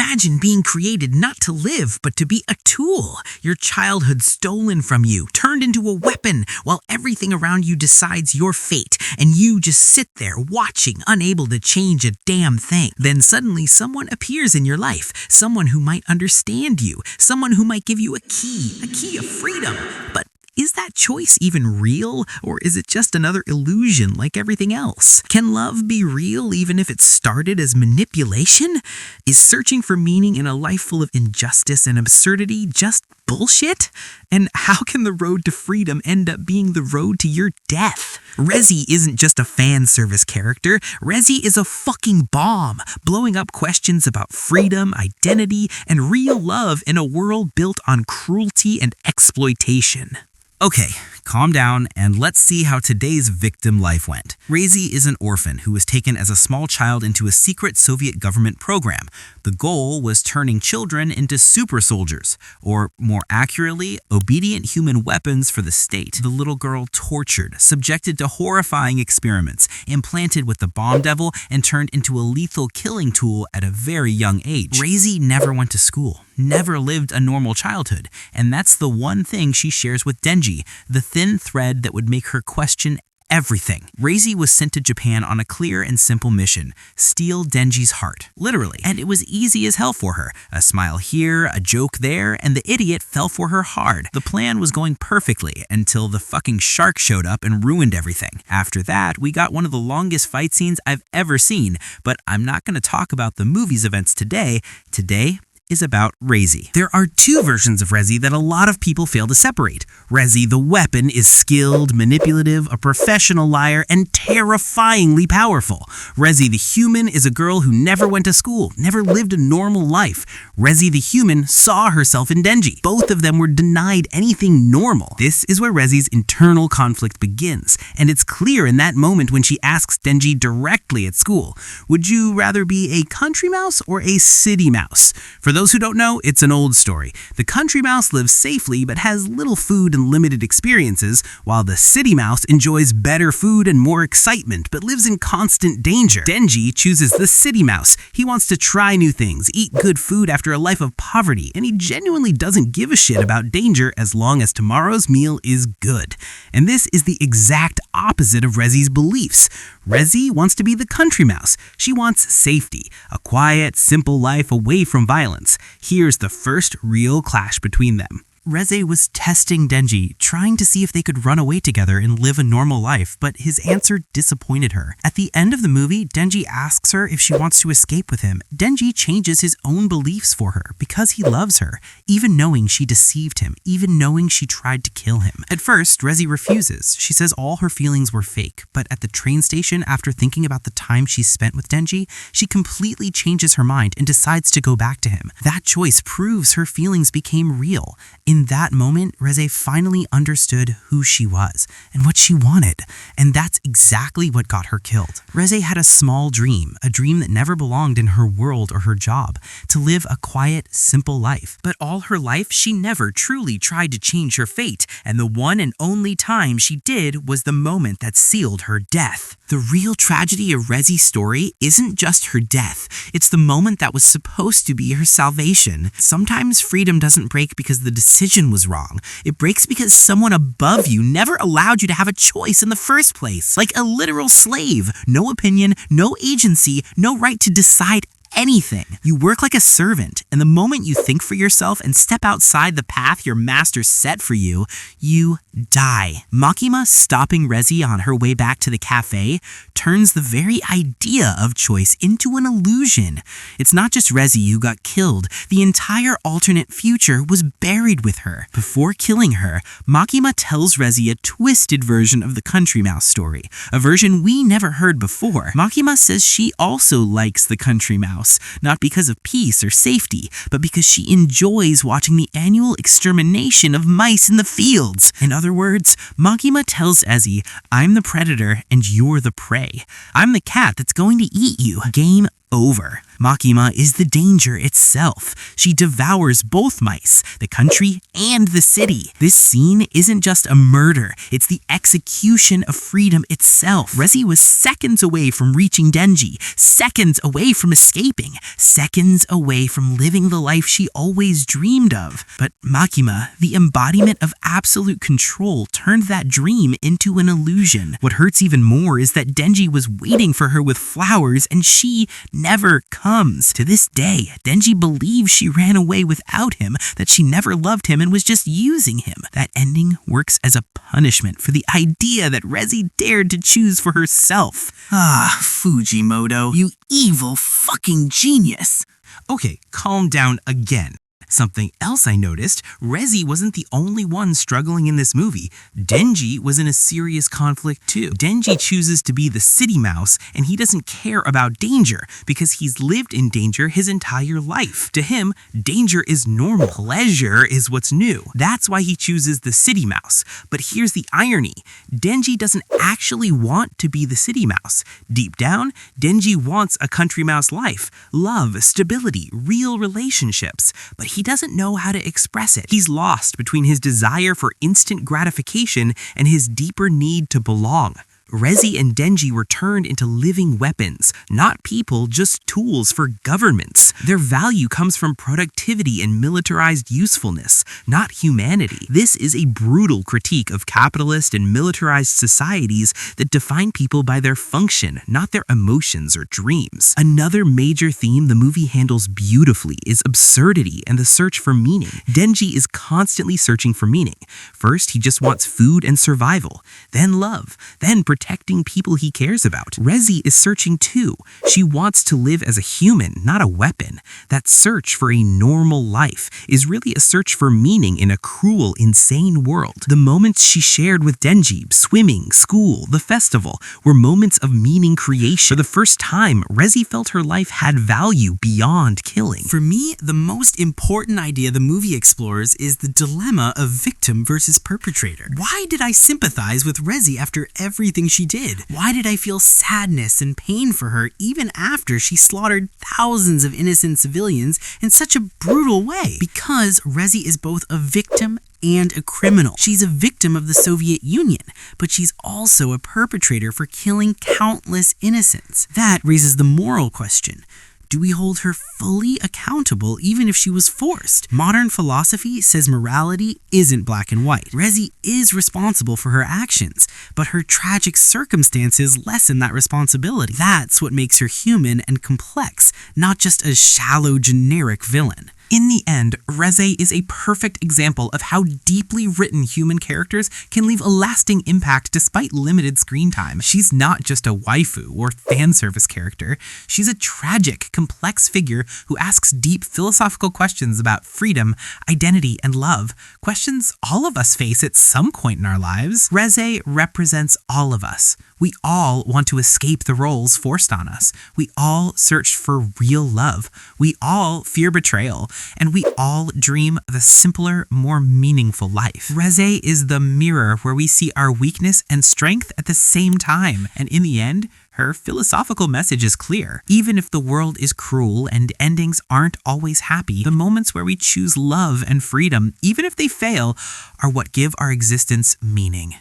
Imagine being created not to live, but to be a tool. Your childhood stolen from you, turned into a weapon, while everything around you decides your fate, and you just sit there watching, unable to change a damn thing. Then suddenly someone appears in your life, someone who might understand you, someone who might give you a key of freedom. But is that choice even real, or is it just another illusion like everything else? Can love be real even if it started as manipulation? Is searching for meaning in a life full of injustice and absurdity just bullshit? And how can the road to freedom end up being the road to your death? Reze isn't just a fan service character. Reze is a fucking bomb, blowing up questions about freedom, identity, and real love in a world built on cruelty and exploitation. Okay, calm down and let's see how today's victim life went. Reze is an orphan who was taken as a small child into a secret Soviet government program. The goal was turning children into super soldiers, or more accurately, obedient human weapons for the state. The little girl tortured, subjected to horrifying experiments, implanted with the bomb devil, and turned into a lethal killing tool at a very young age. Reze never went to school, never lived a normal childhood, and that's the one thing she shares with Denji, the thin thread that would make her question everything. Reze was sent to Japan on a clear and simple mission: steal Denji's heart. Literally. And it was easy as hell for her. A smile here, a joke there, and the idiot fell for her hard. The plan was going perfectly until the fucking shark showed up and ruined everything. After that, we got one of the longest fight scenes I've ever seen, but I'm not going to talk about the movie's events today. Today is about Reze. There are two versions of Reze that a lot of people fail to separate. Reze the weapon is skilled, manipulative, a professional liar, and terrifyingly powerful. Reze the human is a girl who never went to school, never lived a normal life. Reze the human saw herself in Denji. Both of them were denied anything normal. This is where Reze's internal conflict begins, and it's clear in that moment when she asks Denji directly at school, "Would you rather be a country mouse or a city mouse?" For those who don't know, it's an old story. The country mouse lives safely but has little food and limited experiences, while the city mouse enjoys better food and more excitement but lives in constant danger. Denji chooses the city mouse. He wants to try new things, eat good food after a life of poverty, and he genuinely doesn't give a shit about danger as long as tomorrow's meal is good. And this is the exact opposite of Reze's beliefs. Reze wants to be the country mouse. She wants safety, a quiet, simple life away from violence. Here's the first real clash between them. Reze was testing Denji, trying to see if they could run away together and live a normal life, but his answer disappointed her. At the end of the movie, Denji asks her if she wants to escape with him. Denji changes his own beliefs for her because he loves her, even knowing she deceived him, even knowing she tried to kill him. At first, Reze refuses. She says all her feelings were fake, but at the train station, after thinking about the time she spent with Denji, she completely changes her mind and decides to go back to him. That choice proves her feelings became real. In that moment, Reze finally understood who she was and what she wanted, and that's exactly what got her killed. Reze had a small dream, a dream that never belonged in her world or her job, to live a quiet, simple life. But all her life, she never truly tried to change her fate, and the one and only time she did was the moment that sealed her death. The real tragedy of Reze's story isn't just her death. It's the moment that was supposed to be her salvation. Sometimes freedom doesn't break because the decision was wrong. It breaks because someone above you never allowed you to have a choice in the first place. Like a literal slave. No opinion, no agency, no right to decide anything. You work like a servant, and the moment you think for yourself and step outside the path your master set for you, you die. Makima stopping Reze on her way back to the cafe turns the very idea of choice into an illusion. It's not just Reze who got killed. The entire alternate future was buried with her. Before killing her, Makima tells Reze a twisted version of the country mouse story, a version we never heard before. Makima says she also likes the country mouse, not because of peace or safety, but because she enjoys watching the annual extermination of mice in the fields. In other words, Makima tells Eze, "I'm the predator and you're the prey. I'm the cat that's going to eat you. Game over." Makima is the danger itself. She devours both mice, the country and the city. This scene isn't just a murder, it's the execution of freedom itself. Reze was seconds away from reaching Denji, seconds away from escaping, seconds away from living the life she always dreamed of. But Makima, the embodiment of absolute control, turned that dream into an illusion. What hurts even more is that Denji was waiting for her with flowers and she never comes. To this day, Denji believes she ran away without him, that she never loved him and was just using him. That ending works as a punishment for the idea that Reze dared to choose for herself. Ah, Fujimoto, you evil fucking genius. Okay, calm down again. Something else I noticed, Reze wasn't the only one struggling in this movie. Denji was in a serious conflict too. Denji chooses to be the city mouse and he doesn't care about danger because he's lived in danger his entire life. To him, danger is normal. Pleasure is what's new. That's why he chooses the city mouse. But here's the irony. Denji doesn't actually want to be the city mouse. Deep down, Denji wants a country mouse life, love, stability, real relationships. But he doesn't know how to express it. He's lost between his desire for instant gratification and his deeper need to belong. Reze and Denji were turned into living weapons, not people, just tools for governments. Their value comes from productivity and militarized usefulness, not humanity. This is a brutal critique of capitalist and militarized societies that define people by their function, not their emotions or dreams. Another major theme the movie handles beautifully is absurdity and the search for meaning. Denji is constantly searching for meaning. First, he just wants food and survival, then love, then protecting people he cares about. Reze is searching too. She wants to live as a human, not a weapon. That search for a normal life is really a search for meaning in a cruel, insane world. The moments she shared with Denji, swimming, school, the festival, were moments of meaning creation. For the first time, Reze felt her life had value beyond killing. For me, the most important idea the movie explores is the dilemma of victim versus perpetrator. Why did I sympathize with Reze after everything she did? Why did I feel sadness and pain for her even after she slaughtered thousands of innocent civilians in such a brutal way? Because Reze is both a victim and a criminal. She's a victim of the Soviet Union, but she's also a perpetrator for killing countless innocents. That raises the moral question. Do we hold her fully accountable even if she was forced? Modern philosophy says morality isn't black and white. Reze is responsible for her actions, but her tragic circumstances lessen that responsibility. That's what makes her human and complex, not just a shallow, generic villain. In the end, Reze is a perfect example of how deeply written human characters can leave a lasting impact despite limited screen time. She's not just a waifu or fan service character. She's a tragic, complex figure who asks deep philosophical questions about freedom, identity, and love, questions all of us face at some point in our lives. Reze represents all of us. We all want to escape the roles forced on us. We all search for real love. We all fear betrayal. And we all dream of a simpler, more meaningful life. Reze is the mirror where we see our weakness and strength at the same time. And in the end, her philosophical message is clear. Even if the world is cruel and endings aren't always happy, the moments where we choose love and freedom, even if they fail, are what give our existence meaning.